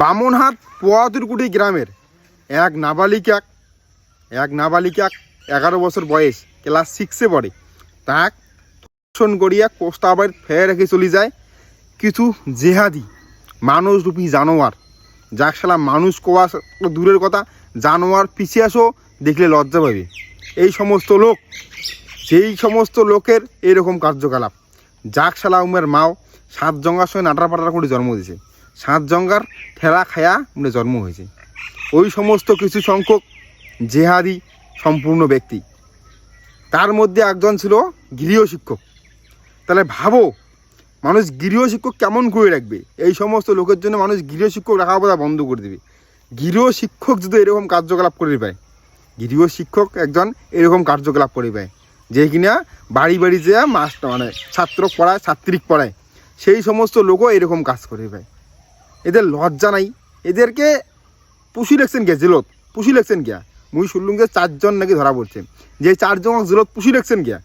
বামনহাট পোয়াতুরকুটি গ্রামের এক নাবালিকা 11 বছর বয়স, ক্লাস 6-এ পড়ে। তাক ধর্ষণ করিয়া কোস্তাবার ফেলে রেখে চলে যায় কিছু জেহাদি মানুষরূপী জানোয়ার। যাক শালা মানুষ কোয়া দূরের কথা, জানোয়ার পিছিয়ে আসো দেখলে লজ্জা পাবে। এই সমস্ত লোক, যেই সমস্ত লোকের এরকম কার্যকলাপ। যাক শালা উমের মাও 7 জঙ্গার সঙ্গে নাটার পাটার করে জন্ম দিয়েছে, 7 জঙ্গার ঠেলা খায়া মানে জন্ম হয়েছে। ওই সমস্ত কিছু সংখ্যক জেহাদি সম্পূর্ণ ব্যক্তি, তার মধ্যে একজন ছিল গৃহশিক্ষক। তাহলে ভাবো মানুষ গৃহশিক্ষক কেমন করে রাখবে? এই সমস্ত লোকের জন্য মানুষ গৃহশিক্ষক রাখা বোধহয় বন্ধ করে দেবে। গৃহশিক্ষক যদি এরকম কার্যকলাপ করে পায়, গৃহশিক্ষক একজন এরকম কার্যকলাপ করে পায়, যে কিনা বাড়ি বাড়ি যে মাস্টার মানে ছাত্র পড়ায়, ছাত্রিক পড়ায়, সেই সমস্ত লোকও এরকম কাজ করে পায়। এদের লজ্জা নাই? এদেরকে পুষি লেখছেন কে? জেলত পুষি লেখছেন কে? মুই শুনলুম যে 4 জন নাকি ধরা পড়ছে। যে 4 জন জেলত পুষি লেখছেন কে?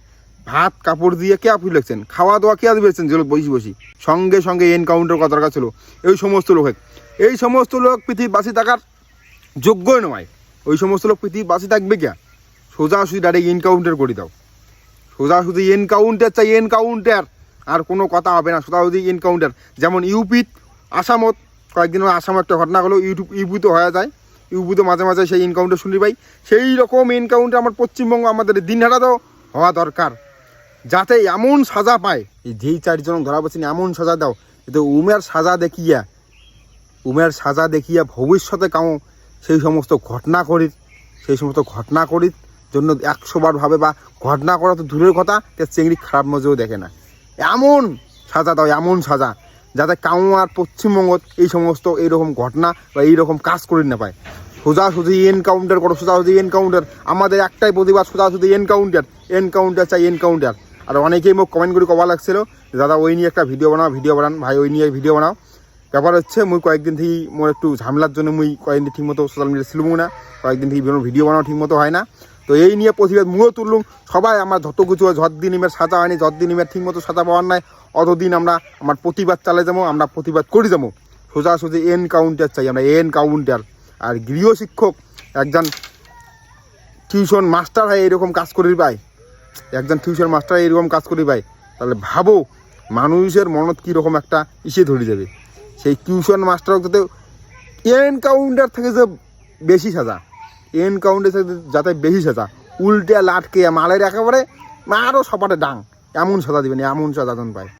ভাত কাপড় দিয়ে কে পুষি লেখছেন? খাওয়া দাওয়া কে দিয়েছেন জেলত বসি বসি? সঙ্গে সঙ্গে এনকাউন্টার কত দরকার ছিল এই সমস্ত লোকের। এই সমস্ত লোক পৃথিবীর বাঁচি থাকার যোগ্যই নয়। ওই সমস্ত লোক পৃথিবীর বাঁচি থাকবে কে? সোজাসুজি ডাইরেক্ট এনকাউন্টার করে দাও। সোজাসুজি এনকাউন্টার চাই, এনকাউন্টার, আর কোনো কথা হবে না। সোজাসুজি এনকাউন্টার। যেমন ইউপিত, আসামত কয়েকদিন আসামে একটা ঘটনা হলো, ইউপিতে হয়ে যায়, ইউপিতে মাঝে মাঝে সেই এনকাউন্টার শুনি পাই। সেই রকম এনকাউন্টার আমার পশ্চিমবঙ্গ আমাদের দিনহাটাতেও হওয়া দরকার, যাতে এমন সাজা পায়। এই যেই 4 জন ধরা পড়ছেন এমন সাজা দাও, এতে উমের সাজা দেখিয়া ভবিষ্যতে কামো সেই সমস্ত ঘটনা করির জন্য 100 বার ভাবে, বা ঘটনা করা তো দূরের কথা, চেংড়ি খারাপ নজরেও দেখে না। এমন সাজা দাও, এমন সাজা যাতে কাউ আর পশ্চিমবঙ্গত এই সমস্ত এইরকম ঘটনা বা এইরকম কাজ করি না পায়। সোজাসুজি এনকাউন্টার করো, সোজাসুজি এনকাউন্টার। আমাদের একটাই প্রতিবাদ, সোজাসুজি এনকাউন্টার চাই, এনকাউন্টার। আর অনেকেই মোক কমেন্ট করে কবা লাগছিল, দাদা ওই নিয়ে একটা ভিডিও বানান ভাই, ওই নিয়ে ভিডিও বানাও। ব্যাপার হচ্ছে মুই কয়েকদিন থেকেই মোর একটু ঝামেলার জন্য মুই কয়েকদিন ঠিকমতো সোশ্যাল মিডিয়া ছিলব না, কয়েকদিন থেকে ভিডিও বানানো ঠিকমতো হয় না। তো এই নিয়ে প্রতিবাদ মুও তুললুম। সবাই আমার যত কিছু যতদিন ইমের সাজা হয়নি, যতদিন ইমের ঠিকমতো সাজা পাওয়ার নাই, অতদিন আমরা আমার প্রতিবাদ চালাই যাবো, আমরা প্রতিবাদ করে যাবো। সোজাসুজি এনকাউন্টার চাই আমরা, এনকাউন্টার। আর গৃহশিক্ষক একজন টিউশন মাস্টার হয় এরকম কাজ করি পায়, তাহলে ভাবো মানুষের মনত কীরকম একটা ধরে যাবে। সেই টিউশন মাস্টার যাতে এনকাউন্টার থেকে যে বেশি সাজা, যাতে বেশি সাজা, উল্টে লাটকে মালের একেবারে আরও সপাটে ডাং, এমন সাজা দিবেন, এমন সাজা পায়।